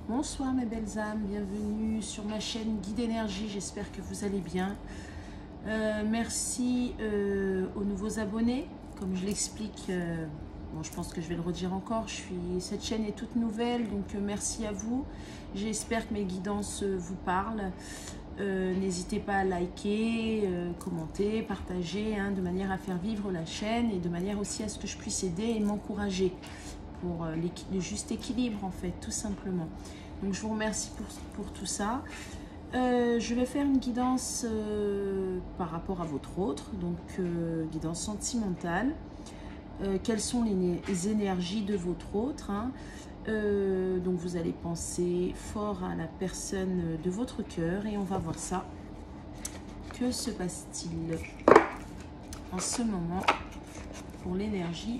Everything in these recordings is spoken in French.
Bonsoir mes belles âmes, bienvenue sur ma chaîne Guide Énergie, j'espère que vous allez bien. Merci aux nouveaux abonnés, comme je l'explique, bon, je pense que je vais le redire encore, cette chaîne est toute nouvelle, donc merci à vous. J'espère que mes guidances vous parlent. N'hésitez pas à liker, commenter, partager, de manière à faire vivre la chaîne et de manière aussi à ce que je puisse aider et m'encourager pour le juste équilibre en fait, tout simplement. Donc je vous remercie pour tout ça. Je vais faire une guidance par rapport à votre autre, donc guidance sentimentale. Quelles sont les énergies de votre autre, donc vous allez penser fort à la personne de votre cœur et on va voir ça. Que se passe-t-il en ce moment pour l'énergie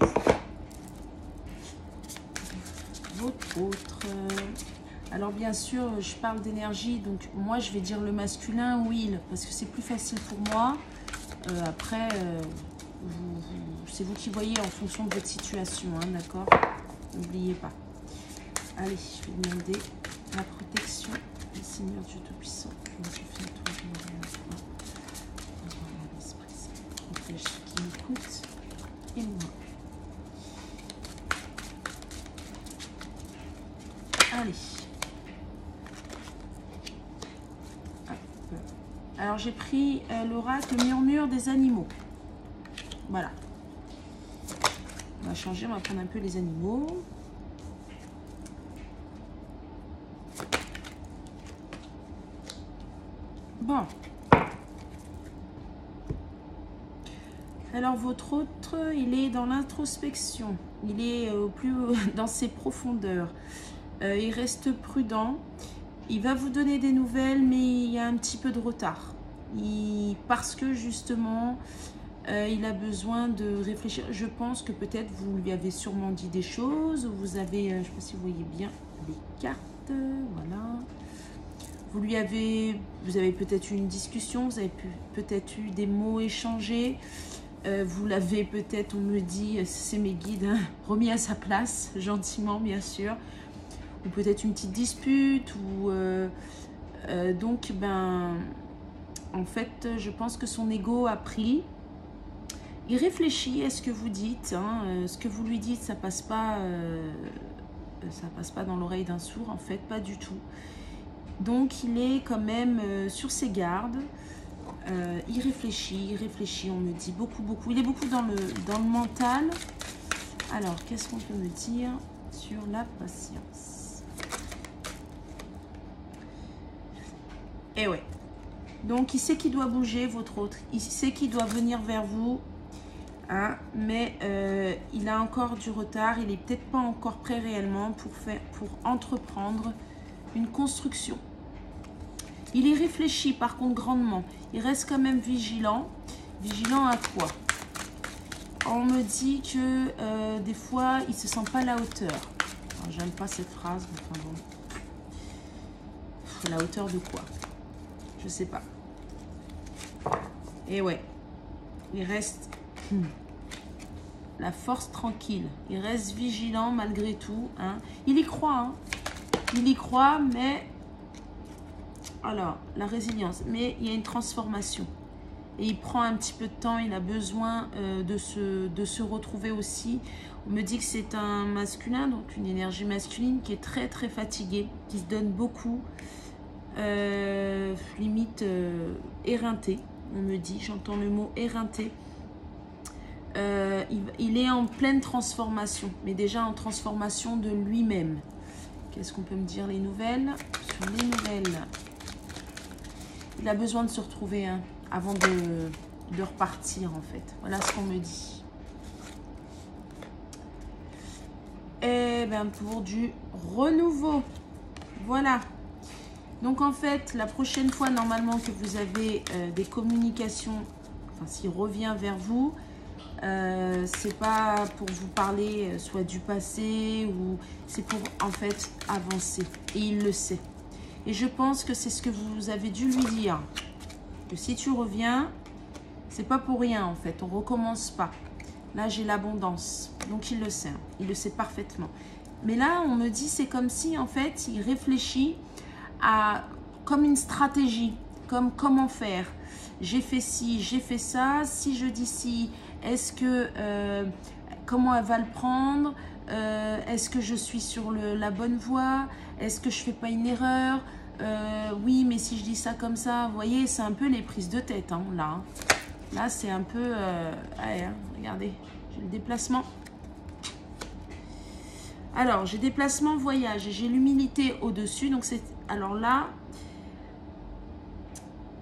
votre autre? Alors bien sûr, je parle d'énergie, donc moi je vais dire le masculin, Will, parce que c'est plus facile pour moi. Après, c'est vous qui voyez en fonction de votre situation, d'accord? N'oubliez pas. Allez, je vais demander la protection du Seigneur Dieu Tout-Puissant. Protège ceux qui m'écoutent et moi. Allez. Hop. Alors j'ai pris l'oracle murmure des animaux. Voilà. On va changer, on va prendre un peu les animaux. Bon. Alors votre autre, il est dans l'introspection. Il est dans ses profondeurs. Il reste prudent. Il va vous donner des nouvelles, mais il y a un petit peu de retard. Parce que justement, il a besoin de réfléchir. Je pense que peut-être vous lui avez sûrement dit des choses. Vous avez, je ne sais pas si vous voyez bien les cartes. Voilà. Vous avez peut-être eu une discussion. Vous avez peut-être eu des mots échangés. Vous l'avez peut-être, on me dit, c'est mes guides, remis à sa place, gentiment bien sûr. Ou peut-être une petite dispute. Donc, en fait, je pense que son ego a pris. Il réfléchit à ce que vous dites. Ce que vous lui dites, ça passe pas dans l'oreille d'un sourd, en fait, pas du tout. Donc, il est quand même sur ses gardes. Il réfléchit, on me dit beaucoup. Il est beaucoup dans le mental. Alors, qu'est-ce qu'on peut me dire sur la patience? Eh ouais. Donc, il sait qu'il doit bouger, votre autre. Il sait qu'il doit venir vers vous. Mais il a encore du retard. Il n'est peut-être pas encore prêt réellement pour entreprendre une construction. Il y réfléchit par contre grandement. Il reste quand même vigilant. Vigilant à quoi? On me dit que des fois, il ne se sent pas à la hauteur. J'aime pas cette phrase, mais enfin bon. La hauteur de quoi? Je sais pas. Et ouais. Il reste la force tranquille. Il reste vigilant malgré tout. Il y croit. Il y croit, mais... Alors, la résilience. Mais il y a une transformation. Et il prend un petit peu de temps. Il a besoin de se retrouver aussi. On me dit que c'est un masculin, donc une énergie masculine qui est très très fatiguée, qui se donne beaucoup. Limite éreinté. On me dit, j'entends le mot éreinté. Il est en pleine transformation, mais déjà en transformation de lui-même. Qu'est-ce qu'on peut me dire les nouvelles? Sur les nouvelles, il a besoin de se retrouver avant de repartir en fait. Voilà ce qu'on me dit. Et bien pour du renouveau. Voilà. Donc en fait, la prochaine fois normalement que vous avez des communications, enfin s'il revient vers vous, c'est pas pour vous parler soit du passé ou c'est pour en fait avancer. Et il le sait. Et je pense que c'est ce que vous avez dû lui dire. Que si tu reviens, c'est pas pour rien en fait. On recommence pas. Là, j'ai l'abondance. Donc, il le sait. Il le sait parfaitement. Mais là, on me dit, c'est comme si, en fait, il réfléchit à comme une stratégie, comme comment faire. J'ai fait ci, j'ai fait ça. Si je dis ci, est-ce que comment elle va le prendre? Est-ce que je suis sur la bonne voie? Est-ce que je fais pas une erreur? Oui, mais si je dis ça comme ça, vous voyez, c'est un peu les prises de tête, hein, là. Là, c'est un peu... allez, hein, regardez, j'ai le déplacement. Alors, j'ai déplacement, voyage, et j'ai l'humilité au-dessus. Donc, c'est... Alors là,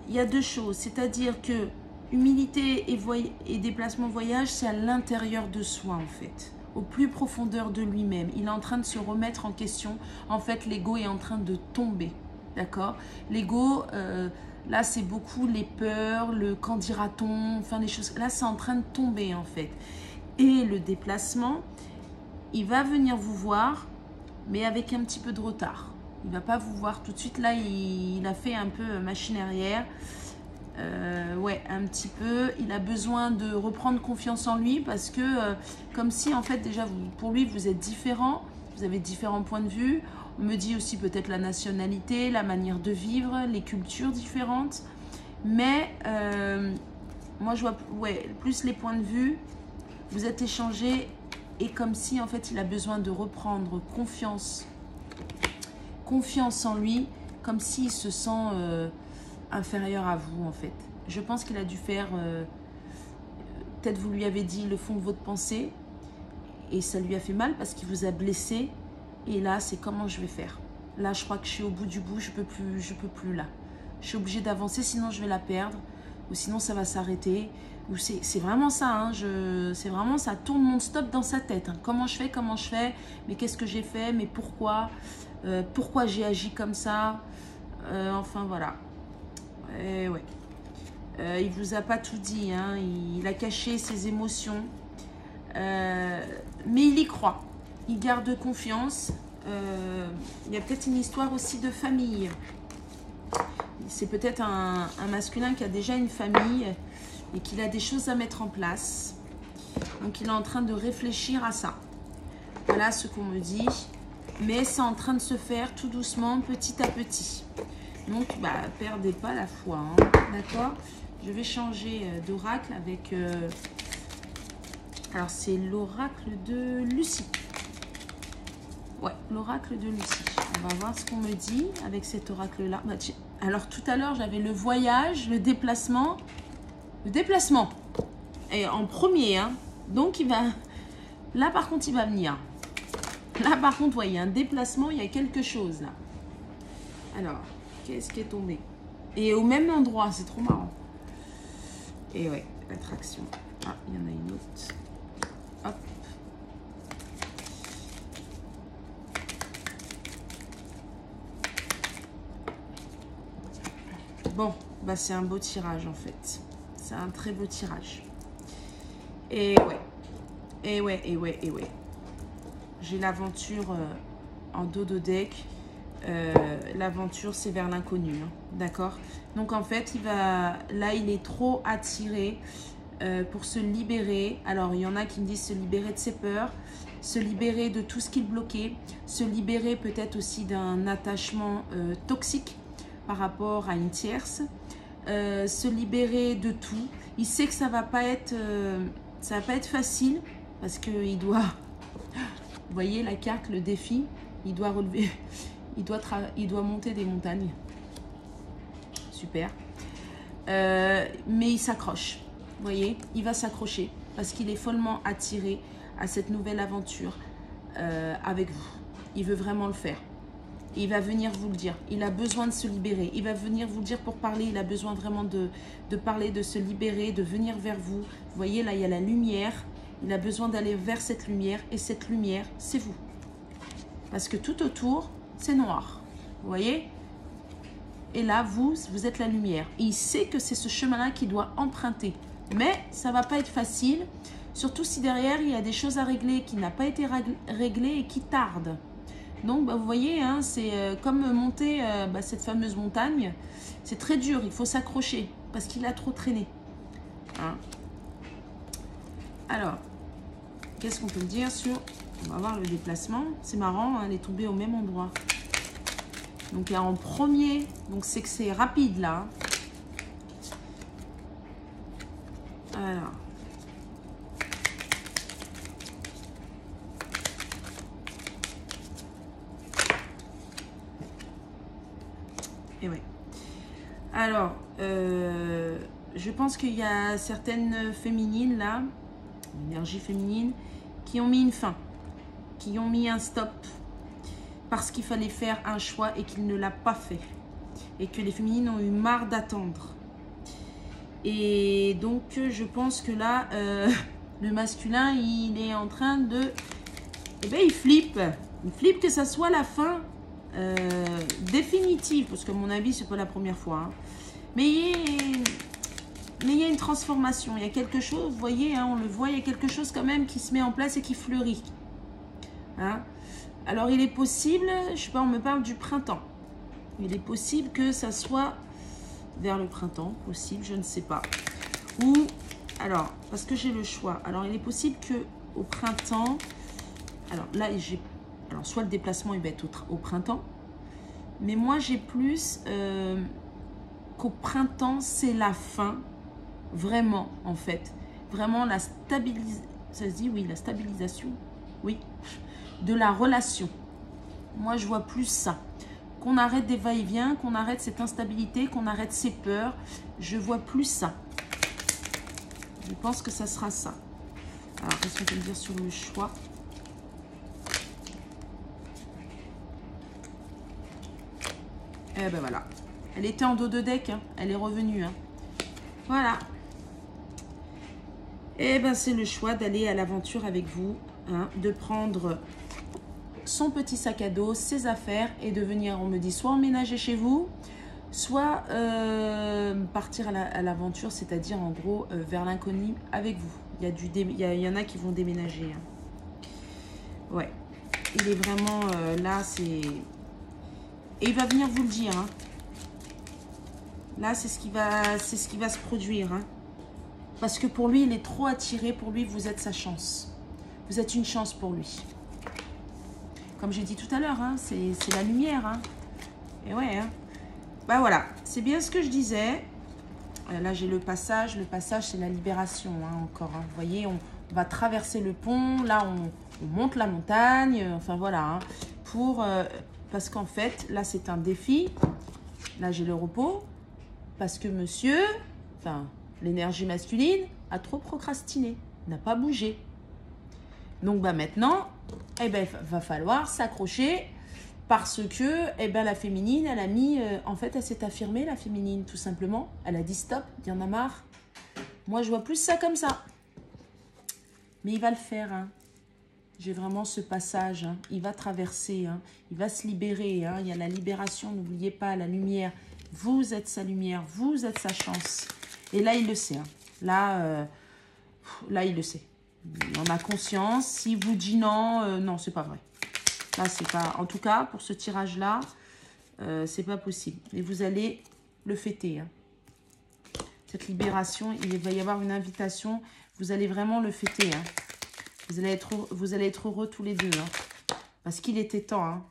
il y a deux choses. C'est-à-dire que humilité et déplacement, voyage, c'est à l'intérieur de soi, en fait. Au plus profondeur de lui-même. Il est en train de se remettre en question. En fait, l'ego est en train de tomber. D'accord? L'ego, là, c'est beaucoup les peurs, le quand dira-t-on, enfin, les choses. Là, c'est en train de tomber, en fait. Et le déplacement, il va venir vous voir, mais avec un petit peu de retard. Il ne va pas vous voir tout de suite. Là, il a fait un peu machine arrière. Ouais, un petit peu. Il a besoin de reprendre confiance en lui parce que, comme si, en fait, déjà, pour lui, vous êtes différent. Vous avez différents points de vue. On me dit aussi peut-être la nationalité, la manière de vivre, les cultures différentes. Mais, moi, je vois ouais, plus les points de vue. Vous êtes échangés et comme si, en fait, il a besoin de reprendre confiance en lui, comme s'il se sent inférieur à vous, en fait. Je pense qu'il a dû faire, peut-être vous lui avez dit le fond de votre pensée, et ça lui a fait mal parce qu'il vous a blessé, et là, c'est comment je vais faire. Là, je crois que je suis au bout du bout, je peux plus là. Je suis obligée d'avancer, sinon je vais la perdre, ou sinon ça va s'arrêter. C'est vraiment ça, hein, c'est vraiment ça tourne non-stop dans sa tête. Hein. Comment je fais, mais qu'est-ce que j'ai fait, mais pourquoi j'ai agi comme ça, enfin voilà. Et ouais. Il vous a pas tout dit, hein, il a caché ses émotions, mais il y croit, il garde confiance. Il y a peut-être une histoire aussi de famille. C'est peut-être un masculin qui a déjà une famille et qu'il a des choses à mettre en place. Donc, il est en train de réfléchir à ça. Voilà ce qu'on me dit. Mais c'est en train de se faire tout doucement, petit à petit. Donc, bah, perdez pas la foi. Hein. D'accord? Je vais changer d'oracle avec... alors, c'est l'oracle de Lucie. Ouais, l'oracle de Lucie. On va voir ce qu'on me dit avec cet oracle-là. Bah, alors, tout à l'heure, j'avais le voyage, le déplacement. Le déplacement. Et en premier, hein. Donc, il va... Là, par contre, il va venir. Là, par contre, ouais, il y a un déplacement, il y a quelque chose, là. Alors, qu'est-ce qui est tombé? Et au même endroit, c'est trop marrant. Et ouais, l'attraction. Ah, il y en a une autre. Hop. Bon, bah c'est un beau tirage en fait. C'est un très beau tirage. Et ouais. Et ouais, et ouais, et ouais. J'ai l'aventure en dos de deck. L'aventure, c'est vers l'inconnu. Hein, d'accord? Donc en fait, là, il est trop attiré pour se libérer. Alors, il y en a qui me disent se libérer de ses peurs, se libérer de tout ce qui le bloquait, se libérer peut-être aussi d'un attachement toxique par rapport à une tierce, se libérer de tout. Il sait que ça va pas être facile parce qu'il doit, vous voyez la carte, le défi, il doit relever, il doit monter des montagnes. Super. Mais il s'accroche, vous voyez, il va s'accrocher parce qu'il est follement attiré à cette nouvelle aventure avec vous. Il veut vraiment le faire. Il va venir vous le dire. Il a besoin de se libérer. Il va venir vous le dire pour parler. Il a besoin vraiment de parler, de se libérer, de venir vers vous. Vous voyez, là, il y a la lumière. Il a besoin d'aller vers cette lumière. Et cette lumière, c'est vous. Parce que tout autour, c'est noir. Vous voyez? Et là, vous êtes la lumière. Et il sait que c'est ce chemin-là qu'il doit emprunter. Mais ça ne va pas être facile. Surtout si derrière, il y a des choses à régler qui n'ont pas été réglées et qui tardent. Donc, bah, vous voyez, hein, c'est comme monter cette fameuse montagne. C'est très dur, il faut s'accrocher parce qu'il a trop traîné. Hein. Alors, qu'est-ce qu'on peut dire sur On va voir le déplacement. C'est marrant, hein, elle est tombée au même endroit. Donc là, en premier, donc c'est que c'est rapide là. Alors. Et ouais. Alors, je pense qu'il y a certaines féminines là, l'énergie féminine, qui ont mis une fin, qui ont mis un stop, parce qu'il fallait faire un choix et qu'il ne l'a pas fait. Et que les féminines ont eu marre d'attendre. Et donc, je pense que là, le masculin, il est en train de... Eh bien, il flippe. Il flippe que ça soit la fin définitive. Parce que, à mon avis, c'est pas la première fois. Hein. Mais il y a une transformation. Il y a quelque chose, vous voyez, hein, on le voit, il y a quelque chose quand même qui se met en place et qui fleurit. Hein. Alors, il est possible, je sais pas, on me parle du printemps. Il est possible que ça soit vers le printemps, possible, je ne sais pas. Ou, alors, parce que j'ai le choix. Alors, il est possible que au printemps, alors là, j'ai, alors soit le déplacement il va être au printemps, mais moi j'ai plus qu'au printemps, c'est la fin, vraiment, en fait. Vraiment la stabilisation, ça se dit, oui, la stabilisation, oui, de la relation. Moi, je vois plus ça. Qu'on arrête des va-et-vient, qu'on arrête cette instabilité, qu'on arrête ces peurs. Je vois plus ça. Je pense que ça sera ça. Alors, qu'est-ce qu'on peut dire sur le choix? Eh ben voilà. Elle était en dos de deck, hein. Elle est revenue. Hein. Voilà. Eh ben c'est le choix d'aller à l'aventure avec vous, hein, de prendre son petit sac à dos, ses affaires et de venir, on me dit, soit emménager chez vous, soit partir à l'aventure, c'est-à-dire en gros vers l'inconnu avec vous. Il y en a qui vont déménager. Hein. Ouais, il est vraiment là, c'est... Et il va venir vous le dire. Hein. Là, c'est ce qui va se produire. Hein. Parce que pour lui, il est trop attiré. Pour lui, vous êtes sa chance. Vous êtes une chance pour lui. Comme j'ai dit tout à l'heure, hein, c'est la lumière. Hein. Et ouais, hein. Bah voilà, c'est bien ce que je disais. Là, j'ai le passage. Le passage, c'est la libération, hein, encore. Hein. Vous voyez, on va traverser le pont. Là, on monte la montagne. Enfin, voilà. Hein, parce qu'en fait, là, c'est un défi. Là, j'ai le repos. Parce que monsieur, enfin, l'énergie masculine, a trop procrastiné. N'a pas bougé. Donc, bah maintenant, eh ben, va falloir s'accrocher. Parce que eh ben, la féminine, elle a mis... en fait, elle s'est affirmée, la féminine, tout simplement. Elle a dit stop, il y en a marre. Moi, je vois plus ça comme ça. Mais il va le faire. Hein. J'ai vraiment ce passage. Hein. Il va traverser. Hein. Il va se libérer. Hein. Il y a la libération, n'oubliez pas, la lumière. Vous êtes sa lumière. Vous êtes sa chance. Et là, il le sait. Hein. Là, il le sait. Il en a conscience. S'il vous dit non, non, c'est pas vrai. Là, c'est pas... En tout cas, pour ce tirage-là, c'est pas possible. Et vous allez le fêter. Hein. Cette libération, il va y avoir une invitation. Vous allez vraiment le fêter. Hein. Vous allez être heureux tous les deux. Hein. Parce qu'il était temps. Hein.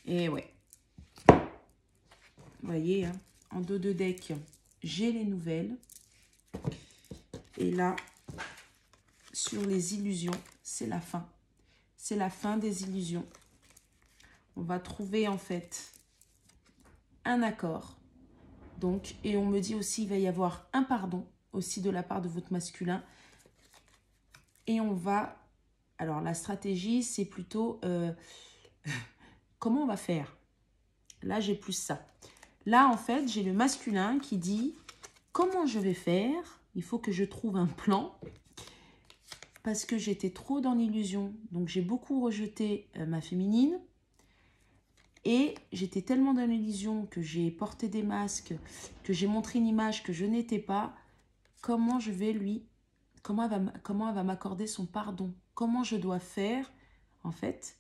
Et ouais. Vous voyez, hein, en dos de deck, j'ai les nouvelles. Et là, sur les illusions, c'est la fin. C'est la fin des illusions. On va trouver en fait un accord. Donc, et on me dit aussi, il va y avoir un pardon aussi de la part de votre masculin. Et on va... Alors, la stratégie, c'est plutôt... comment on va faire? Là, j'ai plus ça. Là, en fait, j'ai le masculin qui dit, comment je vais faire? Il faut que je trouve un plan. Parce que j'étais trop dans l'illusion. Donc, j'ai beaucoup rejeté ma féminine. Et j'étais tellement dans l'illusion que j'ai porté des masques, que j'ai montré une image que je n'étais pas. Comment je vais lui... Comment elle va m'accorder son pardon? Comment je dois faire, en fait,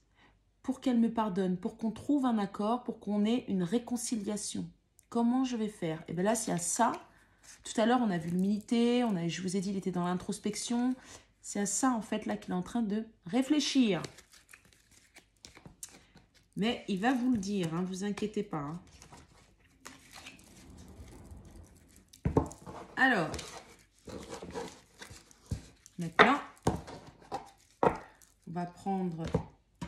pour qu'elle me pardonne? Pour qu'on trouve un accord, pour qu'on ait une réconciliation. Comment je vais faire? Et bien là, s'il y a ça... Tout à l'heure, on a vu l'humilité, je vous ai dit, il était dans l'introspection. C'est à ça, en fait, là, qu'il est en train de réfléchir. Mais il va vous le dire, hein, vous inquiétez pas. Hein. Alors, maintenant, on va prendre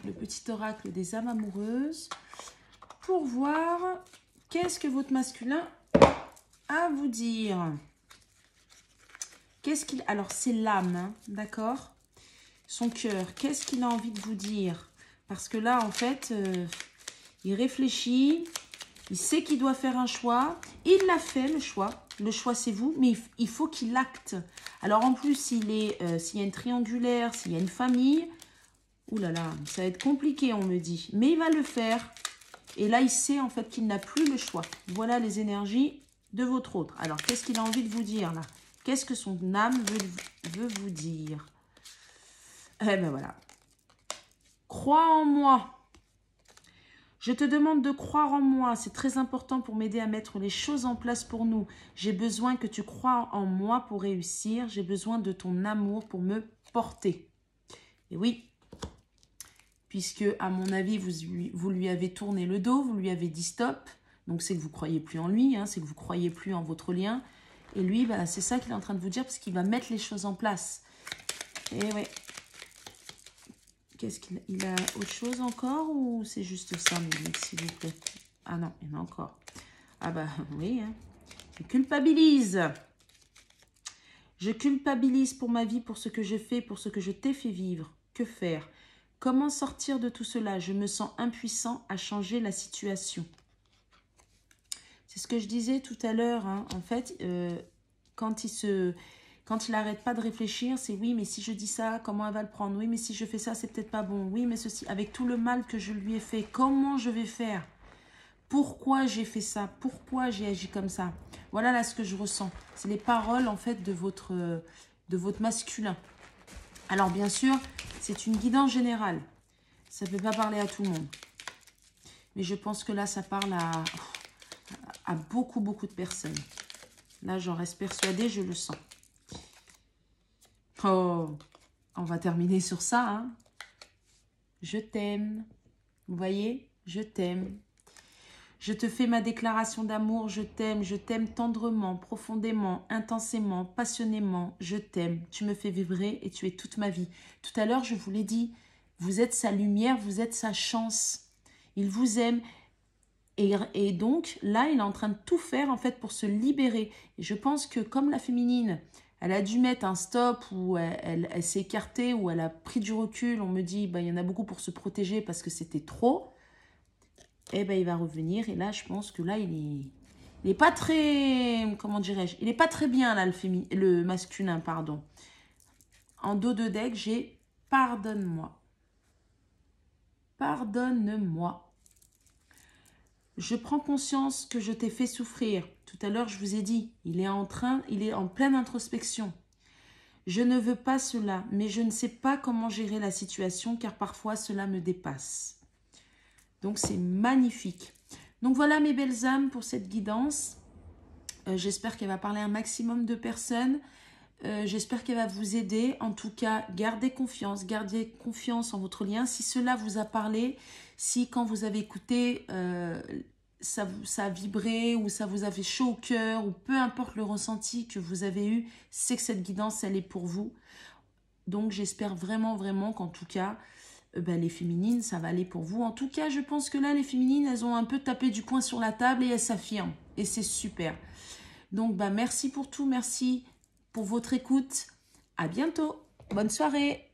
le petit oracle des âmes amoureuses pour voir qu'est-ce que votre masculin a à vous dire. Qu'est-ce qu'il... Alors, c'est l'âme, hein, d'accord? Son cœur, qu'est-ce qu'il a envie de vous dire? Parce que là, en fait, il réfléchit, il sait qu'il doit faire un choix. Il l'a fait, le choix. Le choix, c'est vous, mais il faut qu'il acte. Alors, en plus, s'il y a une triangulaire, s'il y a une famille, ouh là là, ça va être compliqué, on me dit. Mais il va le faire. Et là, il sait, en fait, qu'il n'a plus le choix. Voilà les énergies de votre autre. Alors, qu'est-ce qu'il a envie de vous dire, là? Qu'est-ce que son âme veut vous dire? Eh ben voilà. Crois en moi. Je te demande de croire en moi. C'est très important pour m'aider à mettre les choses en place pour nous. J'ai besoin que tu crois en moi pour réussir. J'ai besoin de ton amour pour me porter. Et oui, puisque à mon avis, vous lui avez tourné le dos, vous lui avez dit stop. Donc c'est que vous ne croyez plus en lui, hein, c'est que vous ne croyez plus en votre lien. Et lui, bah, c'est ça qu'il est en train de vous dire parce qu'il va mettre les choses en place. Et ouais. Qu'est-ce qu'il a autre chose encore ou c'est juste ça, s'il vous plaît? Ah non, il y en a encore. Ah bah oui, hein. Je culpabilise. Je culpabilise pour ma vie, pour ce que je fais, pour ce que je t'ai fait vivre. Que faire? Comment sortir de tout cela? Je me sens impuissant à changer la situation. C'est ce que je disais tout à l'heure. Hein. En fait, quand il n'arrête pas de réfléchir, c'est oui, mais si je dis ça, comment elle va le prendre? Oui, mais si je fais ça, c'est peut-être pas bon. Oui, mais ceci, avec tout le mal que je lui ai fait, comment je vais faire? Pourquoi j'ai fait ça? Pourquoi j'ai agi comme ça? Voilà là ce que je ressens. C'est les paroles, en fait, de votre masculin. Alors, bien sûr, c'est une guidance générale. Ça ne peut pas parler à tout le monde. Mais je pense que là, ça parle à beaucoup, beaucoup de personnes. Là, j'en reste persuadée, je le sens. Oh, on va terminer sur ça. Hein. Je t'aime. Vous voyez? Je t'aime. Je te fais ma déclaration d'amour. Je t'aime tendrement, profondément, intensément, passionnément. Je t'aime. Tu me fais vibrer et tu es toute ma vie. Tout à l'heure, je vous l'ai dit, vous êtes sa lumière, vous êtes sa chance. Il vous aime. Et donc, là, il est en train de tout faire, en fait, pour se libérer. Et je pense que, comme la féminine, elle a dû mettre un stop, ou elle s'est écartée, ou elle a pris du recul. On me dit, bah, il y en a beaucoup pour se protéger parce que c'était trop. Eh ben, il va revenir. Et là, je pense que là, il est pas très... Comment dirais-je? Il est pas très bien, là, le masculin, pardon. En dos de deck, j'ai « Pardonne-moi ». Pardonne-moi. Je prends conscience que je t'ai fait souffrir. Tout à l'heure, je vous ai dit, il est en pleine introspection. Je ne veux pas cela, mais je ne sais pas comment gérer la situation car parfois cela me dépasse. Donc, c'est magnifique. Donc, voilà mes belles âmes pour cette guidance. J'espère qu'elle va parler à un maximum de personnes. J'espère qu'elle va vous aider. En tout cas, gardez confiance en votre lien. Si cela vous a parlé, si quand vous avez écouté, ça a vibré ou ça vous a fait chaud au cœur ou peu importe le ressenti que vous avez eu, c'est que cette guidance, elle est pour vous. Donc, j'espère vraiment, vraiment qu'en tout cas, les féminines, ça va aller pour vous. En tout cas, je pense que là, les féminines, elles ont un peu tapé du poing sur la table et elles s'affirment. Et c'est super. Donc, merci pour tout. Merci pour votre écoute. À bientôt. Bonne soirée.